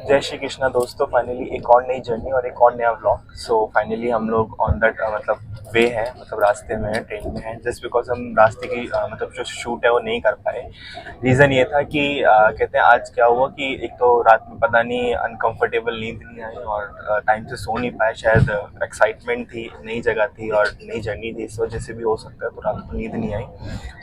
जय श्री कृष्णा दोस्तों, फाइनली एक और नई जर्नी और एक और नया व्लॉग। सो फाइनली हम लोग ऑन दैट मतलब वे है, मतलब रास्ते में है, ट्रेन में है। जस्ट बिकॉज हम रास्ते की मतलब जो शूट है वो नहीं कर पाए। रीज़न ये था कि कहते हैं आज क्या हुआ कि एक तो रात में पता नहीं अनकंफर्टेबल नींद नहीं आई और टाइम से सो नहीं पाए। शायद एक्साइटमेंट थी, नई जगह थी और नई जर्नी थी, इस वजह से भी हो सकता है। तो रात को नींद नहीं आई।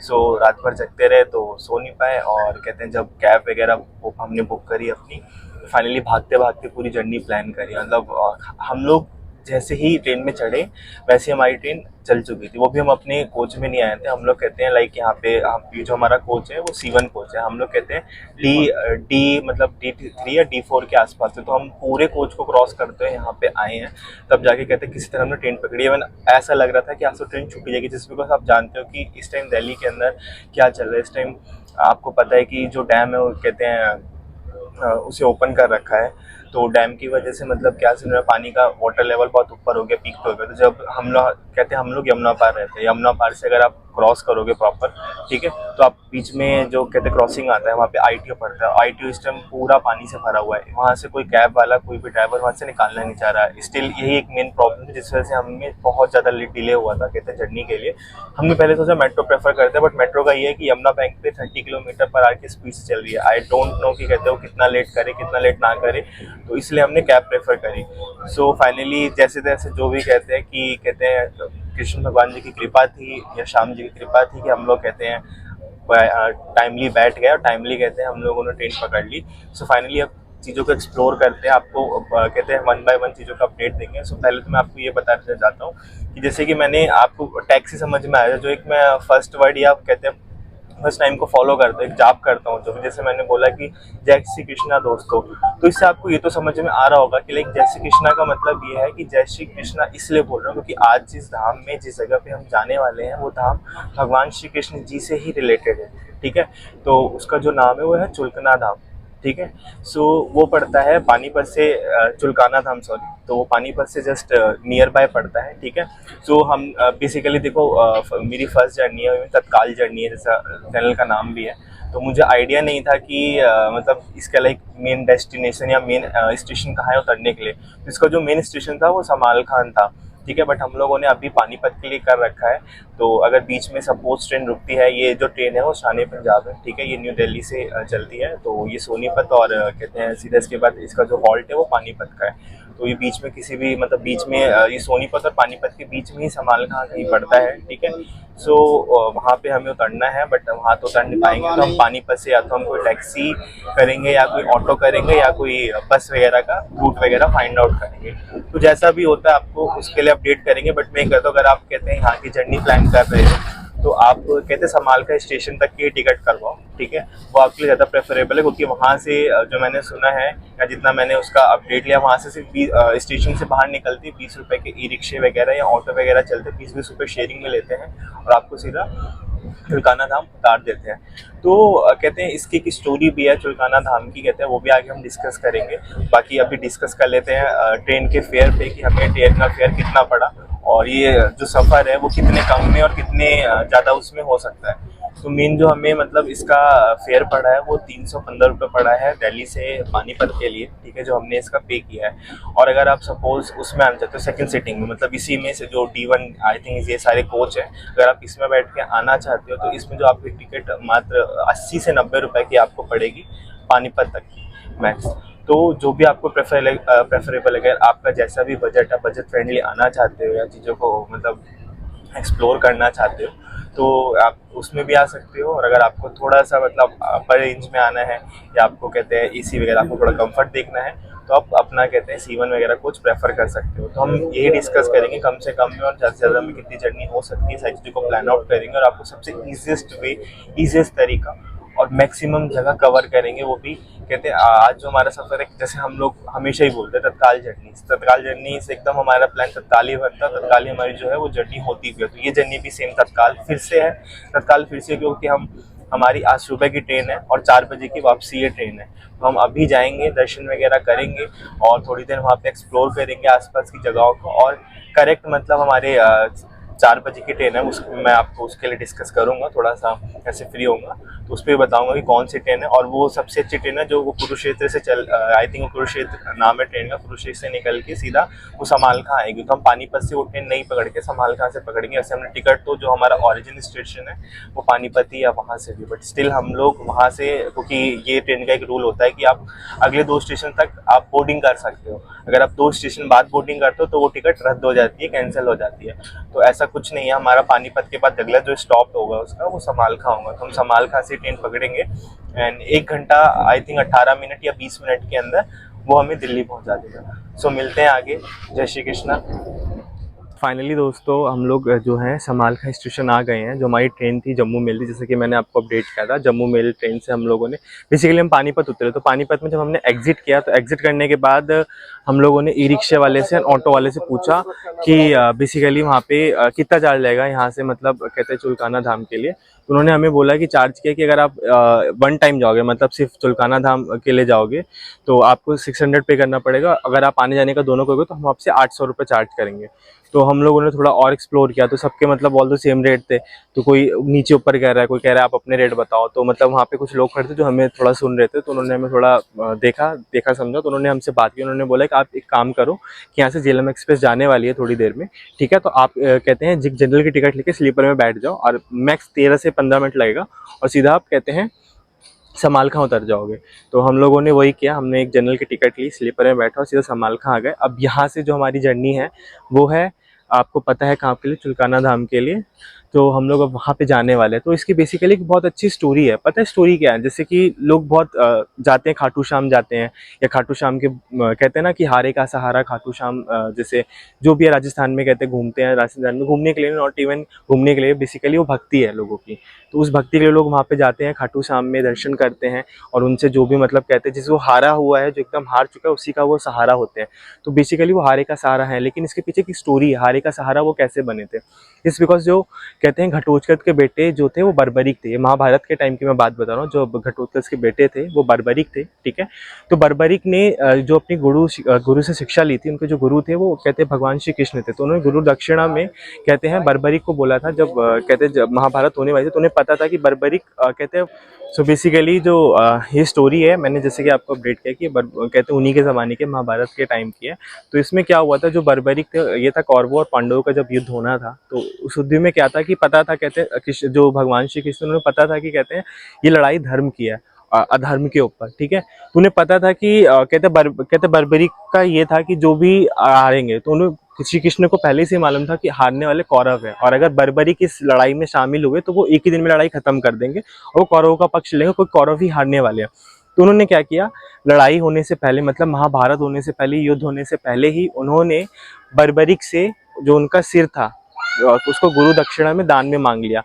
सो रात भर जगते रहे तो सो नहीं पाए। और कहते हैं जब कैब वगैरह हमने बुक करी अपनी, फाइनली भागते भागते पूरी जर्नी प्लान करी। मतलब हम लोग जैसे ही ट्रेन में चढ़े वैसे हमारी ट्रेन चल चुकी थी। वो भी हम अपने कोच में नहीं आए थे। हम लोग कहते हैं लाइक यहाँ पे हम ये जो हमारा कोच है वो C1 कोच है। हम लोग कहते हैं डी डी मतलब D3 या D4 के आसपास है। तो हम पूरे कोच को क्रॉस करते हैं यहाँ पे आए हैं। तब जाके कहते हैं किसी तरह हमने ट्रेन पकड़ी है। मैंने ऐसा लग रहा था कि आज तो ट्रेन छूट जाएगी, जिस बिकॉज आप जानते हो कि इस टाइम दिल्ली के अंदर क्या चल रहा है। इस टाइम आपको पता है कि जो डैम है वो कहते हैं उसे ओपन कर रखा है। तो डैम की वजह से मतलब क्या सीन है, पानी का वाटर लेवल बहुत ऊपर हो गया, पीक पे हो गया। तो जब हम लोग कहते हैं हम लोग यमुना पार रहते हैं, यमुना पार से अगर आप क्रॉस करोगे प्रॉपर, ठीक है, तो आप बीच में जो कहते हैं क्रॉसिंग आता है वहाँ पे ITO पड़ता है। ITO इस टाइम पूरा पानी से भरा हुआ है। वहाँ से कोई कैब वाला, कोई भी ड्राइवर वहाँ से निकालना नहीं चाह रहा है। स्टिल यही एक मेन प्रॉब्लम है जिस वजह से हमें बहुत ज़्यादा डिले हुआ था कहते हैं जर्नी के लिए। हमने पहले सोचा मेट्रो प्रेफर करते हैं, बट मेट्रो का ये है कि यमुना बैंक पे 30 किलोमीटर पर आर की स्पीड से चल रही है। आई डोंट नो कि कहते हो कितना लेट करे कितना लेट ना करे, तो इसलिए हमने कैब प्रेफर करी। सो फाइनली जैसे तैसे जो भी कहते हैं कि कहते हैं कृष्ण भगवान जी की कृपा थी या श्याम जी की कृपा थी कि हम लोग कहते हैं टाइमली बैठ गए और टाइमली कहते हैं हम लोगों ने ट्रेन पकड़ ली। सो फाइनली अब चीज़ों को एक्सप्लोर करते हैं, आपको कहते हैं वन बाय वन चीज़ों का अपडेट देंगे। सो पहले तो मैं आपको ये बताना चाहता हूँ कि जैसे कि मैंने आपको टैक्सी समझ में आया, जो एक मैं फर्स्ट वर्ड या कहते हैं फर्स्ट टाइम को फॉलो करता हूँ, एक जाप करता हूँ, जो भी जैसे मैंने बोला कि जय श्री कृष्णा दोस्तों। तो इससे आपको ये तो समझ में आ रहा होगा कि लाइक जय श्री कृष्णा का मतलब ये है कि जय श्री कृष्णा इसलिए बोल रहा हूँ क्योंकि आज जिस धाम में जिस जगह पे हम जाने वाले हैं वो धाम भगवान श्री कृष्ण जी से ही रिलेटेड है। ठीक है, तो उसका जो नाम है वो है चुलकना धाम। ठीक है, सो वो पड़ता है पानीपत से, चुलकाना धाम सॉरी, तो वो पानीपत से जस्ट नियर बाय पड़ता है। ठीक है, सो हम बेसिकली देखो मेरी फर्स्ट जर्नी है, तत्काल जर्नी है जैसा चैनल का नाम भी है। तो मुझे आइडिया नहीं था कि मतलब इसका लाइक मेन डेस्टिनेशन या मेन स्टेशन कहाँ है उतरने के लिए। तो इसका जो मेन स्टेशन था वो समाल खान था। ठीक है, बट हम लोगों ने अभी पानीपत के लिए कर रखा है। तो अगर बीच में सपोज ट्रेन रुकती है, ये जो ट्रेन है वो शान पंजाब है। ठीक है, ये न्यू दिल्ली से चलती है, तो ये सोनीपत और कहते हैं सीधा इसके बाद इसका जो हॉल्ट है वो पानीपत का है। तो ये बीच में किसी भी मतलब बीच में ये सोनीपत और पानीपत के बीच में ही समाल खां कहीं पड़ता है। ठीक है, सो वहाँ पे हमें उतरना है, बट वहाँ तो उतर नहीं पाएंगे। तो हम पानीपत से या तो हम कोई टैक्सी करेंगे या कोई ऑटो करेंगे या कोई बस वगैरह का रूट वगैरह फाइंड आउट करेंगे। तो जैसा भी होता है आपको उसके लिए अपडेट करेंगे। बट मैं कहता हूँ अगर आप कहते हैं यहाँ की जर्नी प्लान कर रहे हो तो आप कहते हैं समाल का स्टेशन तक की टिकट करवाओ। ठीक है, वो आपके लिए ज़्यादा प्रेफरेबल है क्योंकि वहाँ से जो मैंने सुना है या जितना मैंने उसका अपडेट लिया, वहाँ से सिर्फ स्टेशन से बाहर निकलती 20 रुपये के ई रिक्शे वगैरह या ऑटो वगैरह चलते, 20-20 रुपये शेयरिंग में लेते हैं और आपको सीधा चुलकाना धाम उतार देते हैं। तो कहते हैं इसकी एक स्टोरी भी है चुलकाना धाम की, कहते हैं वो भी आगे हम डिस्कस करेंगे। बाकी अभी डिस्कस कर लेते हैं ट्रेन के फेयर पे कि हमें ट्रेन का फेयर कितना पड़ा और ये जो सफ़र है वो कितने कम में और कितने ज़्यादा उसमें हो सकता है। तो मेन जो हमें मतलब इसका फेयर पड़ा है वो 315 रुपये पड़ा है दिल्ली से पानीपत के लिए। ठीक है, जो हमने इसका पे किया है। और अगर आप सपोज उसमें आना चाहते हो सेकंड सीटिंग में, मतलब इसी में से जो D1 आई थिंक ये सारे कोच हैं, अगर आप इसमें बैठ के आना चाहते हो तो इसमें जो आपकी टिकट मात्र 80 से 90 रुपये की आपको पड़ेगी पानीपत तक की मैक्स। तो जो भी आपको प्रेफरेबल, अगर आपका जैसा भी बजट है, बजट फ्रेंडली आना चाहते हो या चीज़ों को मतलब एक्सप्लोर करना चाहते हो तो आप उसमें भी आ सकते हो। और अगर आपको थोड़ा सा मतलब अपर रेंज में आना है या आपको कहते हैं AC वगैरह आपको थोड़ा कंफर्ट देखना है तो आप अपना कहते हैं C1 वगैरह कुछ प्रेफर कर सकते हो। तो हम यही डिस्कस करेंगे कम से कम में और ज़्यादा से ज़्यादा में कितनी जर्नी हो सकती है, सारी चीज़ों को प्लान आउट करेंगे और आपको सबसे ईजिएस्ट वे, ईजिएस्ट तरीका और मैक्सिमम जगह कवर करेंगे। वो भी कहते हैं आज जो हमारा सफ़र है, जैसे हम लोग हमेशा ही बोलते हैं तत्काल जर्नी से एकदम हमारा प्लान तत्काल ही बनता है, तत्काल ही हमारी जो है वो जर्नी होती भी है। तो ये जर्नी भी सेम तत्काल फिर से है, तत्काल फिर से क्योंकि हमारी आज सुबह की ट्रेन है और 4 बजे की वापसी ये ट्रेन है। तो हम अभी जाएंगे, दर्शन वगैरह करेंगे और थोड़ी देर वहाँ पे एक्सप्लोर करेंगे आसपास की जगहों को। और करेक्ट मतलब हमारे 4 बजे की ट्रेन है, उसमें मैं आपको उसके लिए डिस्कस करूंगा, थोड़ा सा ऐसे फ्री होऊंगा तो उस पर बताऊंगा कि कौन सी ट्रेन है। और वो सबसे अच्छी ट्रेन है जो वो कुरुक्षेत्र से आई थिंक वो कुरुक्षेत्र नाम है ट्रेन का, कुरुक्षेत्र से निकल के सीधा वो समालखा आएगी। तो हम पानीपत से वो ट्रेन नहीं पकड़ के समालखा से पकड़ेंगे। ऐसे हमने टिकट तो जो हमारा ओरिजिन स्टेशन है वो पानीपत ही या वहाँ से भी, बट स्टिल हम लोग वहाँ से, क्योंकि ये ट्रेन का एक रूल होता है कि आप अगले 2 स्टेशन तक आप बोर्डिंग कर सकते हो। अगर आप 2 स्टेशन बाद बोर्डिंग करते हो तो वो टिकट रद्द हो जाती है, कैंसिल हो जाती है। तो ऐसा कुछ नहीं है, हमारा पानीपत के बाद अगला जो स्टॉप होगा उसका वो समालखा होगा। तो हम समालखा से ट्रेन पकड़ेंगे एंड 1 घंटा आई थिंक 18 मिनट या 20 मिनट के अंदर वो हमें दिल्ली पहुंचा देगा। सो मिलते हैं आगे। जय श्री कृष्णा। फाइनली दोस्तों हम लोग जो है समालखा स्टेशन आ गए हैं। जो हमारी ट्रेन थी जम्मू मेल थी, जैसे कि मैंने आपको अपडेट किया था, जम्मू मेल ट्रेन से हम लोगों ने बेसिकली हम पानीपत उतरे। तो पानीपत में जब हमने एग्जिट किया तो एग्जिट करने के बाद हम लोगों ने ई रिक्शे वाले से, ऑटो वाले से पूछा कि बेसिकली वहाँ पे कितना चार्ज लगेगा यहाँ से, मतलब कहते हैं चुलकाना धाम के लिए। तो उन्होंने हमें बोला कि चार्ज किया कि अगर आप 1 टाइम जाओगे, मतलब सिर्फ चुलकाना धाम के लिए जाओगे तो आपको 600 पे करना पड़ेगा। अगर आप आने जाने का दोनों करोगे तो हम आपसे 800 रुपये चार्ज करेंगे। तो हम लोगों ने थोड़ा और एक्सप्लोर किया तो सबके मतलब ऑल दो सेम रेट थे। तो कोई नीचे ऊपर कह रहा है, कोई कह रहा है आप अपने रेट बताओ। तो मतलब वहाँ पे कुछ लोग खड़े थे जो हमें थोड़ा सुन रहे थे, तो उन्होंने हमें थोड़ा देखा समझा। तो उन्होंने हमसे बात की, उन्होंने बोला कि आप एक काम करो कि यहाँ से झेलम एक्सप्रेस जाने वाली है थोड़ी देर में, ठीक है, तो आप कहते हैं जनरल की टिकट लेके स्लीपर में बैठ जाओ और मैक्स 13 से 15 मिनट लगेगा और सीधा आप कहते हैं समालखा उतर जाओगे। तो हम लोगों ने वही किया, हमने एक जनरल की टिकट ली, स्लीपर में बैठा और सीधा समालखा आ गए। अब यहाँ से जो हमारी जर्नी है वो है, आपको पता है कहाँ के लिए, चुलकाना धाम के लिए। तो हम लोग अब वहाँ पे जाने वाले हैं। तो इसकी बेसिकली एक बहुत अच्छी स्टोरी है। पता है स्टोरी क्या है? जैसे कि लोग बहुत जाते हैं, खाटू श्याम जाते हैं, या खाटू श्याम के कहते हैं ना कि हारे का सहारा खाटू श्याम, जैसे जो भी है राजस्थान में कहते हैं, घूमते हैं राजस्थान में घूमने के लिए, नॉट इवन घूमने के लिए, बेसिकली वो भक्ति है लोगों की। तो उस भक्ति के लिए लोग वहाँ पे जाते हैं, खाटू श्याम में दर्शन करते हैं और उनसे जो भी मतलब कहते हैं, जिस वो हारा हुआ है, जो एकदम हार चुका है, उसी का वो सहारा होते हैं। तो बेसिकली वो हारे का सहारा है। लेकिन इसके पीछे की स्टोरी है, हारे का सहारा वो कैसे बने थे। इस बिकॉज जो कहते हैं घटोत्कच के बेटे जो थे वो बर्बरिक थे। ये महाभारत के टाइम की मैं बात बता रहा हूँ। जो घटोत्कच के बेटे थे वो बर्बरिक थे, ठीक है। तो बर्बरिक ने जो अपनी गुरु से शिक्षा ली थी, उनके जो गुरु थे वो कहते हैं भगवान श्री कृष्ण थे। तो उन्होंने गुरु दक्षिणा में कहते हैं बर्बरिक को बोला था, जब कहते हैं जब महाभारत होने वाली थी तो उन्हें पता था कि बर्बरिक कहते हैं। सो बेसिकली जो ये स्टोरी है, मैंने जैसे कि आपको अपडेट किया कि कहते हैं उन्हीं के ज़माने के, महाभारत के टाइम की है। तो इसमें क्या हुआ था, जो बर्बरिक थे, ये था कौरवों और पांडवों का जब युद्ध होना था, तो उस युद्ध में क्या था कि पता था, कहते हैं जो भगवान श्री कृष्ण, उन्हें पता था कि कहते हैं ये लड़ाई धर्म की है, अधर्म के ऊपर, ठीक है। तो उन्हें पता था कि कहते बर्बरिक का ये था कि जो भी हारेंगे, तो उन्हें श्री कृष्ण को पहले से मालूम था कि हारने वाले कौरव है, और अगर बर्बरिक इस लड़ाई में शामिल हुए तो वो एक ही दिन में लड़ाई खत्म कर देंगे और वो कौरवों का पक्ष लेंगे, कोई कौरव ही हारने वाले हैं। तो उन्होंने क्या किया, लड़ाई होने से पहले, मतलब महाभारत होने से पहले, युद्ध होने से पहले ही उन्होंने बर्बरिक से जो उनका सिर था उसको गुरु दक्षिणा में दान में मांग लिया।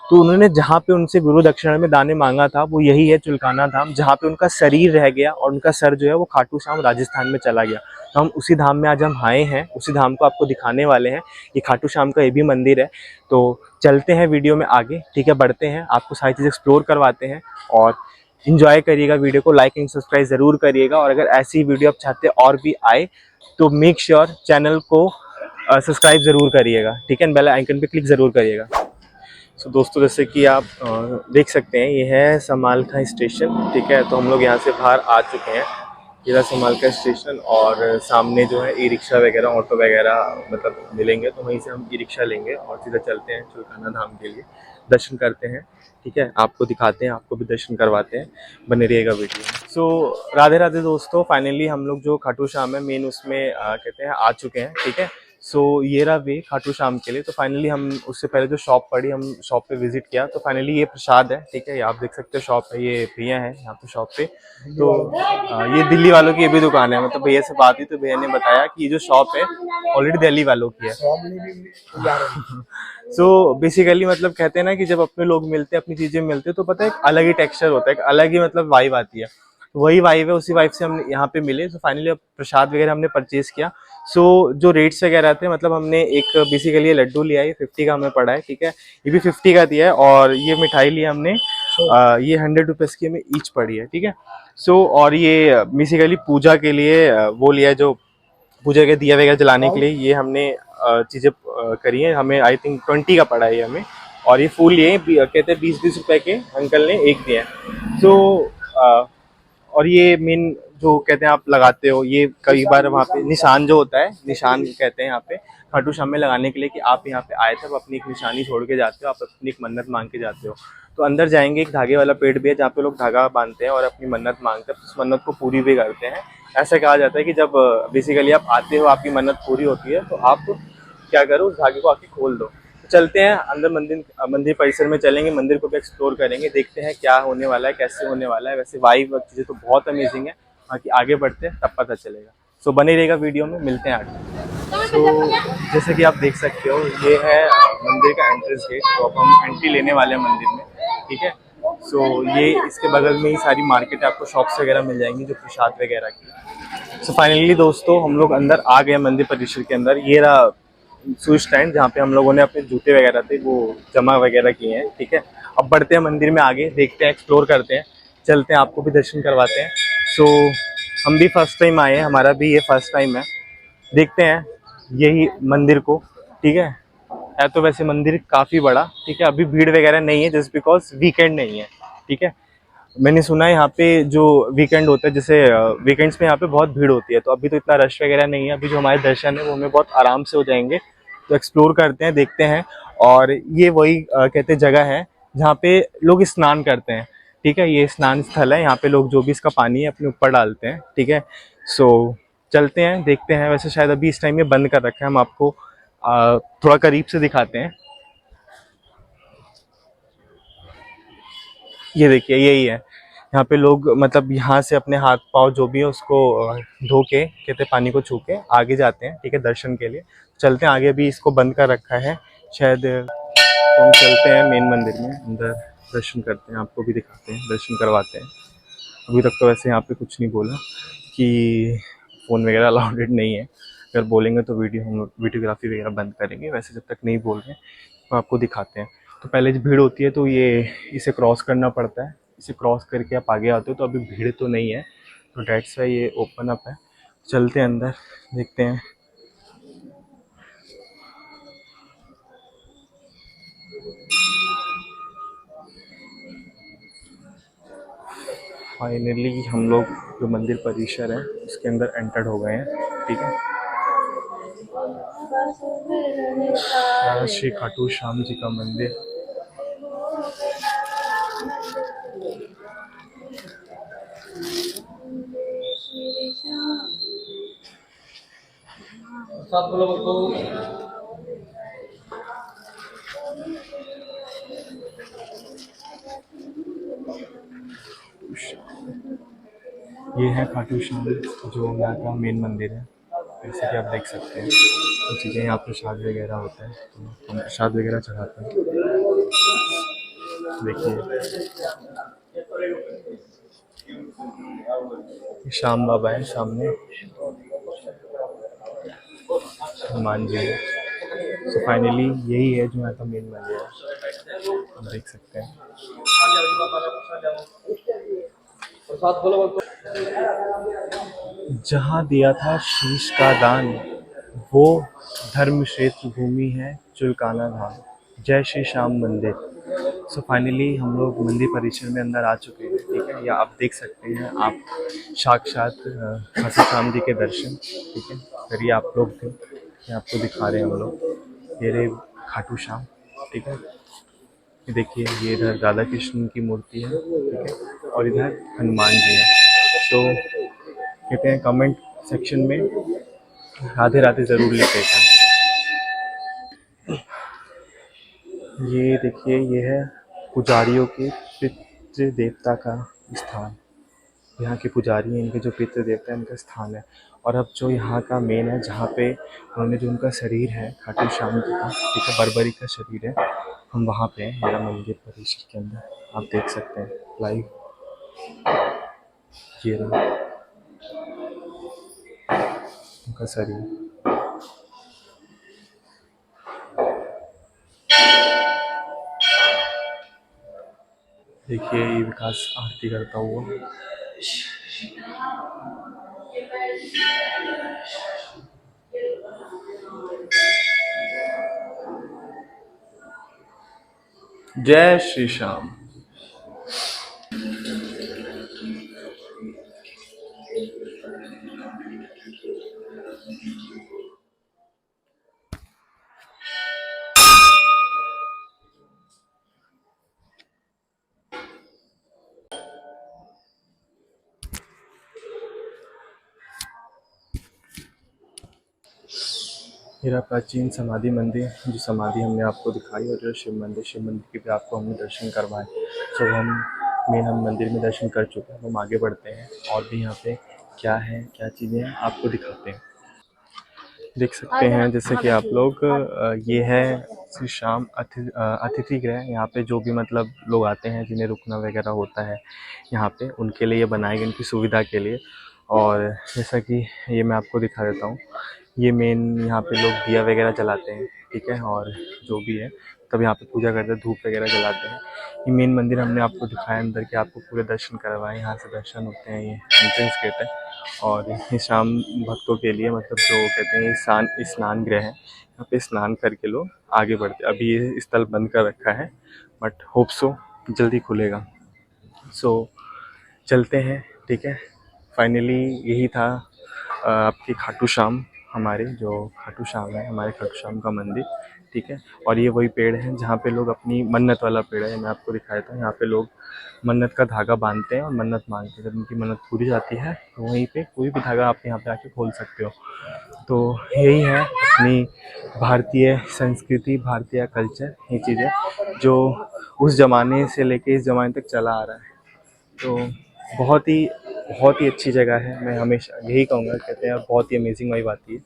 तो उन्होंने जहाँ पे उनसे गुरु दक्षिणा में दान में मांगा था वो यही है चुलकाना धाम, जहाँ पे उनका शरीर रह गया और उनका सर जो है वो खाटू श्याम राजस्थान में चला गया। तो हम उसी धाम में आज हम आए हैं, उसी धाम को आपको दिखाने वाले हैं। ये खाटू श्याम का ये भी मंदिर है। तो चलते हैं वीडियो में आगे, ठीक है, बढ़ते हैं, आपको सारी चीज़ एक्सप्लोर करवाते हैं और इन्जॉय करिएगा वीडियो को, लाइक एंड सब्सक्राइब जरूर करिएगा। और अगर ऐसी वीडियो आप चाहते हैं और भी आए तो मेक श्योर चैनल को सब्सक्राइब जरूर करिएगा, ठीक है, बेल आइकन पे क्लिक जरूर करिएगा। सो दोस्तों, जैसे कि आप देख सकते हैं, ये है समालखा स्टेशन, ठीक है। तो हम लोग यहाँ से बाहर आ चुके हैं, ये रहा समालखा स्टेशन, और सामने जो है ई रिक्शा वगैरह, ऑटो वगैरह मतलब मिलेंगे, तो वहीं से हम ई रिक्शा लेंगे और सीधा चलते हैं चुलकाना धाम के लिए, दर्शन करते हैं, ठीक है, आपको दिखाते हैं, आपको भी दर्शन करवाते हैं, बने रहिएगा वीडियो। सो राधे राधे दोस्तों, फाइनली हम लोग जो खाटू श्याम है मेन उसमें कहते हैं आ चुके हैं, ठीक है। सो ये रहा वे खाटू श्याम के लिए। तो फाइनली हम उससे पहले जो शॉप पड़ी, हम शॉप पे विजिट किया। तो फाइनली ये प्रसाद है, ठीक है, ये आप देख सकते हो शॉप है, ये भैया है यहाँ पे शॉप पे। तो ये दिल्ली वालों की ये भी दुकान है, मतलब भैया से बात हुई तो भैया ने बताया कि ये जो शॉप है ऑलरेडी दिल्ली वालों की है। सो बेसिकली मतलब कहते हैं ना कि जब अपने लोग मिलते हैं, अपनी चीजें मिलते हैं, तो पता है एक अलग ही टेक्सचर होता है, एक अलग ही मतलब वाइब आती है। तो वही वाइब है, उसी वाइब से हम यहाँ पे मिले। तो फाइनली प्रसाद वगैरह हमने परचेज किया। सो जो रेट्स वगैरह थे, मतलब हमने एक बेसिकली लड्डू लिया है, 50 का हमें पड़ा है, ठीक है, ये भी 50 का दिया है। और ये मिठाई लिया हमने, ये 100 रुपीज़ की हमें ईच पड़ी है, ठीक है। सो और ये बेसिकली पूजा के लिए वो लिया है, जो पूजा के दिया वगैरह जलाने के लिए ये हमने चीज़ें करी हैं। हमें आई थिंक 20 का पड़ा है ये हमें। और ये फूल ये कहते हैं 20-20 रुपए के अंकल ने एक दिया है। सो और ये मेन जो कहते हैं आप लगाते हो, ये कई बार वहाँ पे निशान जो होता है, निशान कहते हैं यहाँ पे खाटू श्याम में लगाने के लिए कि आप यहाँ पे आए थे, आप अपनी एक निशानी छोड़ के जाते हो, आप अपनी एक मन्नत मांग के जाते हो। तो अंदर जाएंगे, एक धागे वाला पेड़ भी है जहाँ पे लोग धागा बांधते हैं और अपनी मन्नत मांगते हैं, उस मन्नत को पूरी भी करते हैं। ऐसा कहा जाता है कि जब बेसिकली आप आते हो, आपकी मन्नत पूरी होती है, तो आप क्या करो, उस धागे को आके खोल दो। तो चलते हैं अंदर, मंदिर परिसर में चलेंगे, मंदिर को भी एक्सप्लोर करेंगे, देखते हैं क्या होने वाला है, कैसे होने वाला है। वैसे वाइब और चीज़ें तो बहुत अमेजिंग है, बाकी आगे बढ़ते हैं तब पता चलेगा। सो बने रहेगा वीडियो में, मिलते हैं आगे। सो जैसे कि आप देख सकते हो, ये है मंदिर का एंट्रेंस गेट। तो अब हम एंट्री लेने वाले हैं मंदिर में, ठीक है। सो ये इसके बगल में ही सारी मार्केट, आपको शॉप्स वगैरह मिल जाएंगी जो प्रसाद वगैरह की। सो फाइनली दोस्तों, हम लोग अंदर आ गए मंदिर परिसर के अंदर। ये रहा शूज स्टैंड जहाँ पे हम लोगों ने अपने जूते वगैरह थे वो जमा वगैरह किए हैं, ठीक है। अब बढ़ते हैं मंदिर में आगे, देखते हैं, एक्सप्लोर करते हैं, चलते हैं, आपको भी दर्शन करवाते हैं। सो हम भी फर्स्ट टाइम आए हैं, हमारा भी ये फर्स्ट टाइम है। देखते हैं यही मंदिर को, ठीक है तो वैसे मंदिर काफ़ी बड़ा, ठीक है। अभी भीड़ वगैरह नहीं है, जस्ट बिकॉज वीकेंड नहीं है, ठीक है। मैंने सुना है यहाँ पे जो वीकेंड होता है, जैसे वीकेंड्स में यहाँ पे बहुत भीड़ होती है, तो अभी तो इतना रश वगैरह नहीं है। अभी जो हमारे दर्शन है वो हमें बहुत आराम से हो जाएंगे। तो एक्सप्लोर करते हैं, देखते हैं। और ये वही कहते जगह है जहाँ पे लोग स्नान करते हैं, ठीक है। ये स्नान स्थल है, यहाँ पे लोग जो भी इसका पानी है अपने ऊपर डालते हैं, ठीक है। सो चलते हैं, देखते हैं। वैसे शायद अभी इस टाइम में बंद कर रखा है, हम आपको थोड़ा करीब से दिखाते हैं। ये देखिए, यही है। यहाँ पे लोग मतलब यहाँ से अपने हाथ पाँव जो भी है उसको धो के, कहते पानी को छू के आगे जाते हैं, ठीक है, दर्शन के लिए। चलते हैं आगे, भी इसको बंद कर रखा है शायद। तो हम चलते हैं मेन मंदिर में अंदर, दर्शन करते हैं, आपको भी दिखाते हैं, दर्शन करवाते हैं। अभी तक तो वैसे यहाँ पे कुछ नहीं बोला कि फ़ोन वगैरह अलाउडेड नहीं है। अगर बोलेंगे तो हम वीडियोग्राफी वगैरह बंद करेंगे। वैसे जब तक नहीं बोल रहे तो आपको दिखाते हैं। तो पहले जब भीड़ होती है तो ये इसे क्रॉस करना पड़ता है, इसे क्रॉस करके आप आगे आते हो। तो अभी भीड़ तो नहीं है, तो डेट्स वाई ये ओपन अप है। चलते हैं अंदर, देखते हैं। फाइनली हम लोग जो मंदिर परिसर है उसके अंदर एंटर्ड हो गए हैं, ठीक है। श्री खाटू श्याम जी का मंदिर। ये है खाटू श्याम जो यहाँ का मेन मंदिर है, जैसे कि आप देख सकते हैं। कुछ चीज़ें यहाँ प्रसाद वगैरह होता है, तो हम प्रसाद वगैरह चढ़ाते हैं। देखिए, श्याम बाबा है सामने, हनुमान जी है। सो फाइनली यही है जो यहाँ का मेन मंदिर है, आप देख सकते हैं। जहाँ दिया था शीश का दान, वो धर्म क्षेत्र भूमि है चुलकाना धाम। जय श्री श्याम मंदिर। सो फाइनली हम लोग मंदिर परिसर में अंदर आ चुके हैं, ठीक है। या आप देख सकते हैं, आप साक्षात खाटू श्याम जी के दर्शन, ठीक है, करिए आप लोग थे, ये आपको दिखा रहे हैं हम लोग। ये रहे खाटू श्याम, ठीक है। ये देखिए, ये इधर राधा कृष्ण की मूर्ति है, ठीक है, और इधर हनुमान जी है। तो कहते हैं कमेंट सेक्शन में राधे राधे ज़रूर लिखिएगा। ये देखिए, ये है पुजारियों के पितृ देवता का स्थान। यहाँ के पुजारी हैं, इनके जो पितृ देवता है इनका स्थान है। और अब जो यहाँ का मेन है, जहाँ पे उन्होंने जो उनका शरीर है खाटू श्याम जी का, ठीक है, बर्बरी का शरीर है, हम वहाँ पे हैं मेरा मंदिर परिसर के अंदर। आप देख सकते हैं लाइव, ये रहा उनका शरीर। देखिए, ये विकास आरती करता हुआ। जय श्री श्याम। हीरा प्राचीन समाधि मंदिर, जो समाधि हमने आपको दिखाई, और जो शिव मंदिर के भी आपको हमने दर्शन करवाए। सो हम मंदिर में दर्शन कर चुके हैं। हम आगे बढ़ते हैं और भी यहाँ पे क्या है, क्या चीज़ें हैं, आपको दिखाते हैं। देख सकते हैं जैसे कि आप लोग, ये है श्री श्याम अतिथि गृह। यहाँ पे जो भी मतलब लोग आते हैं जिन्हें रुकना वगैरह होता है यहाँ पे, उनके लिए बनाए गए, उनकी सुविधा के लिए। और जैसा कि ये मैं आपको दिखा देता हूँ, ये मेन यहाँ पे लोग दिया वगैरह जलाते हैं, ठीक है, और जो भी है तब यहाँ पे पूजा करते हैं, धूप वगैरह जलाते हैं। ये मेन मंदिर हमने आपको दिखाया अंदर के, आपको पूरे दर्शन करवाए। यहाँ से दर्शन होते हैं, ये एंट्रेंस गेट है। और ये शाम भक्तों के लिए, मतलब जो कहते हैं स्नान गृह है, यहाँ पे स्नान करके लोग आगे बढ़ते। अभी ये स्थल बंद कर रखा है, बट होप सो जल्दी खुलेगा। सो चलते हैं, ठीक है। फाइनली यही था आपकी खाटू श्याम, हमारे जो खाटू श्याम है, हमारे खाटू श्याम का मंदिर, ठीक है। और ये वही पेड़ है जहाँ पे लोग अपनी मन्नत वाला पेड़ है, मैं आपको दिखाया था। यहाँ पे लोग मन्नत का धागा बांधते हैं और मन्नत मांगते हैं। जब उनकी मन्नत पूरी जाती है तो वहीं पे कोई भी धागा आप यहाँ पे आके खोल सकते हो। तो यही है अपनी भारतीय संस्कृति, भारतीय कल्चर, ये चीज़ें जो उस ज़माने से लेके इस ज़माने तक चला आ रहा है। तो बहुत ही अच्छी जगह है। मैं हमेशा यही कहूँगा, कहते हैं बहुत ही अमेजिंग वाइब आती है,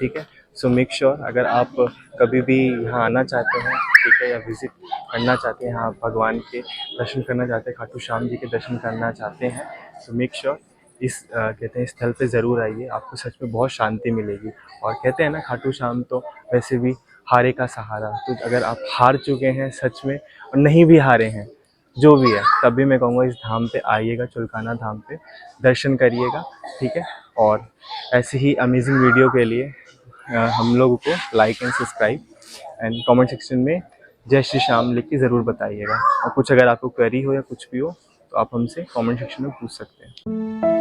ठीक है। सो मेक श्योर अगर आप कभी भी यहाँ आना चाहते हैं, ठीक है, या विज़िट करना चाहते हैं, यहाँ भगवान के दर्शन करना चाहते हैं, खाटू श्याम जी के दर्शन करना चाहते हैं, तो मेक श्योर इस कहते हैं स्थल पे ज़रूर आइए। आपको सच में बहुत शांति मिलेगी। और कहते हैं ना, खाटू श्याम तो वैसे भी हारे का सहारा। तो अगर आप हार चुके हैं सच में, और नहीं भी हारे हैं, जो भी है, तब भी मैं कहूँगा इस धाम पे आइएगा, चुलकाना धाम पे दर्शन करिएगा, ठीक है। और ऐसे ही अमेजिंग वीडियो के लिए हम लोगों को like and subscribe and comment section में जय श्री श्याम लिख के ज़रूर बताइएगा। और कुछ अगर आपको क्वेरी हो या कुछ भी हो तो आप हमसे कमेंट सेक्शन में पूछ सकते हैं।